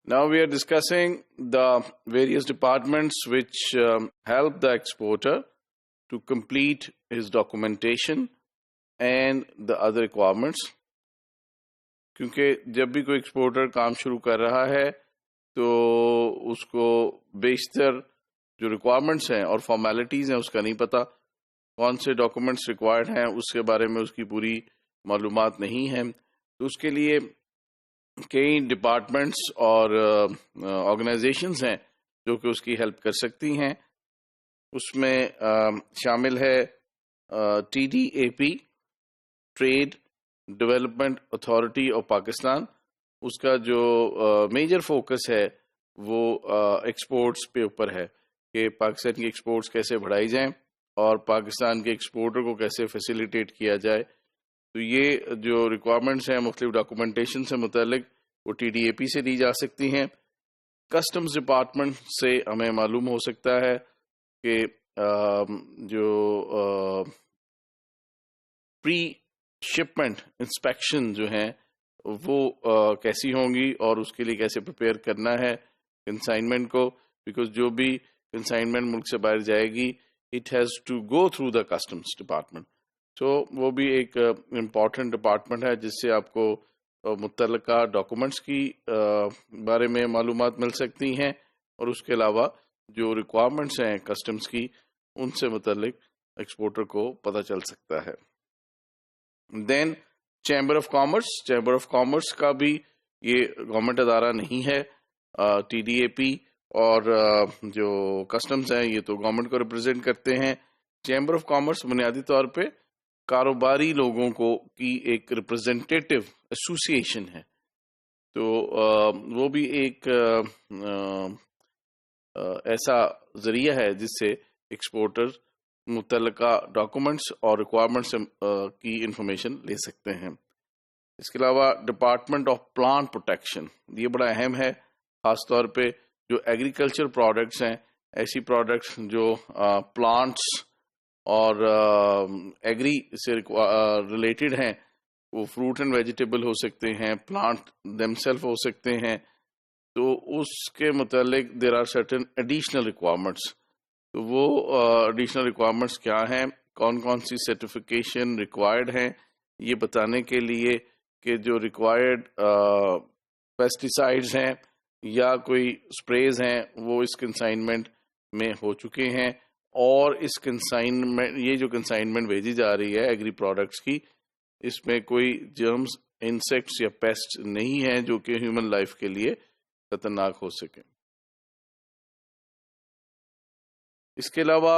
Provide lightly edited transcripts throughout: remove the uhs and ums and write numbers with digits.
Now we are discussing the various departments which help the exporter to complete his documentation and the other requirements. کیونکہ جب بھی کوئی exporter کام شروع کر رہا ہے تو اس کو بیشتر جو ریکوائرمنٹس ہیں اور فارمیلٹیز ہیں اس کا نہیں پتا، کون سے ڈاکومنٹس ریکوائرڈ ہیں اس کے بارے میں اس کی پوری معلومات نہیں ہیں. تو اس کے لیے کئی ڈپارٹمنٹس اور آرگنائزیشنز ہیں جو کہ اس کی ہیلپ کر سکتی ہیں. اس میں شامل ہے TDAP، trade development authority of Pakistan. اس کا جو میجر فوکس ہے وہ ایکسپورٹس پہ اوپر ہے کہ پاکستان کی ایکسپورٹس کیسے بڑھائی جائیں اور پاکستان کے ایکسپورٹر کو کیسے فیسیلیٹیٹ کیا جائے. تو یہ جو ریکوائرمنٹس ہیں مختلف ڈاکومنٹیشن سے متعلق وہ TDAP سے دی جا سکتی ہیں. کسٹمز ڈپارٹمنٹ سے ہمیں معلوم ہو سکتا ہے کہ جو پری شپمنٹ انسپیکشن جو ہیں وہ کیسی ہوں گی اور اس کے لیے کیسے پریپیئر کرنا ہے کنسائنمنٹ کو، بیکاز جو بھی کنسائنمنٹ ملک سے باہر جائے گی it has to go through the customs department. تو وہ بھی ایک امپورٹنٹ ڈپارٹمنٹ ہے جس سے آپ کو متعلقہ ڈاکومنٹس کی بارے میں معلومات مل سکتی ہیں اور اس کے علاوہ جو ریکوائرمنٹس ہیں کسٹمز کی ان سے متعلق ایکسپورٹر کو پتہ چل سکتا ہے. دین chamber of commerce. Chamber of commerce کا بھی یہ گورنمنٹ ادارہ نہیں ہے. TDAP اور جو کسٹمز ہیں یہ تو گورنمنٹ کو ریپرزینٹ کرتے ہیں. چیمبر آف کامرس بنیادی طور پہ کاروباری لوگوں کو کی ایک ریپرزینٹیٹیو ایسوسیشن ہے. تو وہ بھی ایک ایسا ذریعہ ہے جس سے ایکسپورٹر متعلقہ ڈاکومنٹس اور ریکوائرمنٹس کی انفارمیشن لے سکتے ہیں. اس کے علاوہ ڈپارٹمنٹ آف پلانٹ پروٹیکشن یہ بڑا اہم ہے، خاص طور پہ جو ایگریکلچر پروڈکٹس ہیں، ایسی پروڈکٹس جو پلانٹس اور ایگری سے ریلیٹڈ ہیں. وہ فروٹ اینڈ ویجیٹیبل ہو سکتے ہیں، پلانٹ دیم سیلف ہو سکتے ہیں. تو اس کے متعلق there are certain additional requirements. تو وہ ایڈیشنل ریکوائرمنٹس کیا ہیں، کون کون سی سرٹیفکیشن ریکوائرڈ ہیں، یہ بتانے کے لیے کہ جو ریکوائرڈ پیسٹیسائڈز ہیں یا کوئی اسپریز ہیں وہ اس کنسائنمنٹ میں ہو چکے ہیں اور اس کنسائنمنٹ یہ جو کنسائنمنٹ بھیجی جا رہی ہے ایگری پروڈکٹس کی اس میں کوئی جرمز، انسیکٹس یا پیسٹ نہیں ہیں جو کہ ہیومن لائف کے لیے خطرناک ہو سکیں. اس کے علاوہ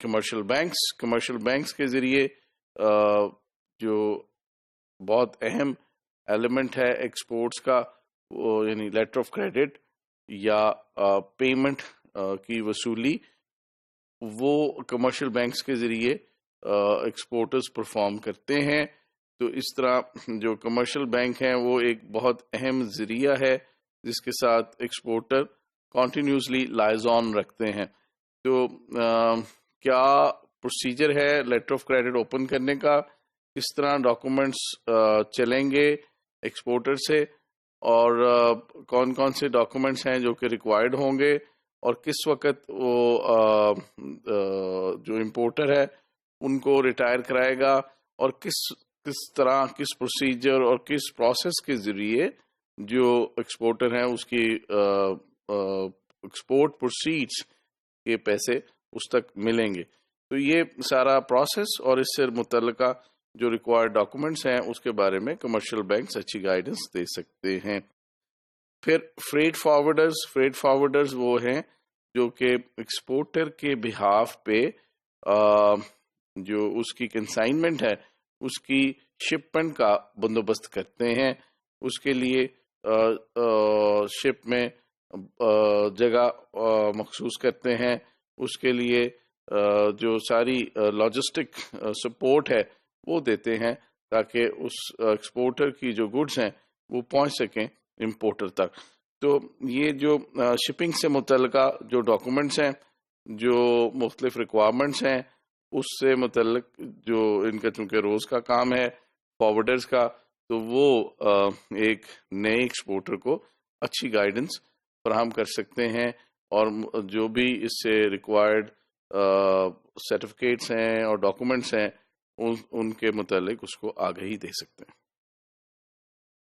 کمرشل بینکس کے ذریعے جو بہت اہم ایلیمنٹ ہے ایکسپورٹس کا یعنی لیٹر آف کریڈٹ یا پیمنٹ کی وصولی، وہ کمرشل بینکس کے ذریعے ایکسپورٹرز پرفارم کرتے ہیں. تو اس طرح جو کمرشل بینک ہیں وہ ایک بہت اہم ذریعہ ہے جس کے ساتھ ایکسپورٹر کنٹینیوسلی لائز آن رکھتے ہیں. تو کیا پروسیجر ہے لیٹر آف کریڈٹ اوپن کرنے کا، کس طرح ڈاکومنٹس چلیں گے ایکسپورٹر سے، اور کون کون سے ڈاکومنٹس ہیں جو کہ ریکوائرڈ ہوں گے، اور کس وقت وہ جو امپورٹر ہے ان کو ریٹائر کرائے گا، اور کس طرح کس پروسیجر اور کس پروسیس کے ذریعے جو ایکسپورٹر ہیں اس کی ایکسپورٹ پروسیڈز کے پیسے اس تک ملیں گے. تو یہ سارا پروسیس اور اس سے متعلقہ جو ریکوائرڈ ڈاکومنٹس ہیں اس کے بارے میں کمرشل بینکس اچھی گائیڈنس دے سکتے ہیں. پھر فریٹ فارورڈرز وہ ہیں جو کہ ایکسپورٹر کے بہاف پہ جو اس کی کنسائنمنٹ ہے اس کی شپمنٹ کا بندوبست کرتے ہیں. اس کے لیے شپ میں جگہ مخصوص کرتے ہیں، اس کے لیے جو ساری لاجسٹک سپورٹ ہے وہ دیتے ہیں تاکہ اس ایکسپورٹر کی جو گڈس ہیں وہ پہنچ سکیں امپورٹر تک. تو یہ جو شپنگ سے متعلقہ جو ڈاکومنٹس ہیں، جو مختلف ریکوائرمنٹس ہیں، اس سے متعلق جو ان کا چونکہ روز کا کام ہے فارورڈرز کا، تو وہ ایک نئے ایکسپورٹر کو اچھی گائیڈنس فراہم کر سکتے ہیں اور جو بھی اس سے ریکوائرڈ سرٹیفکیٹس ہیں اور ڈاکومنٹس ہیں ان کے متعلق اس کو آگہی دے سکتے ہیں.